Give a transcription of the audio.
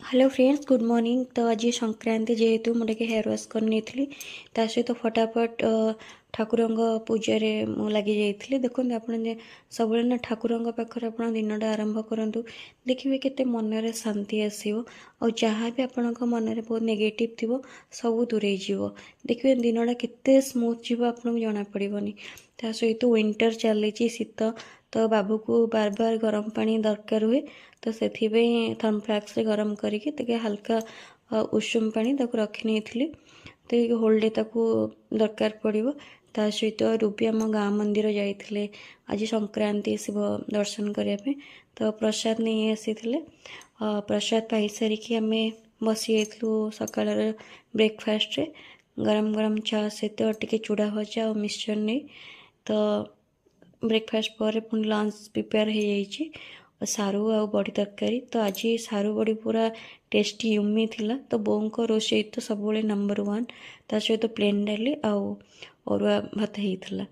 Hello friends good morning. तो आज संक्रांति जेहेतु मुझे हेयर वाश करनी ता सहित फटाफट ठाकुर पूजार लगी जाइए। देखो आप सब ना ठाकुर पाखे आप दिनटा आरंभ करूँ देखिए केते मनरे शांति आसो और जहाँ भी आपण मनरे बहुत नेगेटिव थी सब दूरे जीव। देखिए दिनटा केते स्मूथ जीव आपको जना पड़ोनी। ता सहित विंटर चली शीत तो बाबू को बार बार गरम पानी दरकार हुए तो से थर्मफ्लाक्स गरम करके हल्का उषुम पानी रखी नहीं तो होल डे ताकू दरकार पड़ो। ता सहित रूबी आम गाँ मंदिर जाइए आज संक्रांति शिव दर्शन करने तो प्रसाद नहीं आसी प्रसाद पाई सारिकी आम बसी जाइलु सकाळ ब्रेकफास्ट गरम गरम चा सहित टे चूड़ा भजा और मिक्सचर नहीं तो ब्रेकफास्ट पर पुणी लंच प्रिपेयर हो जाइए सारू आ बड़ी तरकारी। तो आज सारू बड़ी पूरा टेस्टी युमी थिला तो बों को रोषे तो सब नंबर 1 ता सहित प्लेन डाली आउ अरुआ भात होता।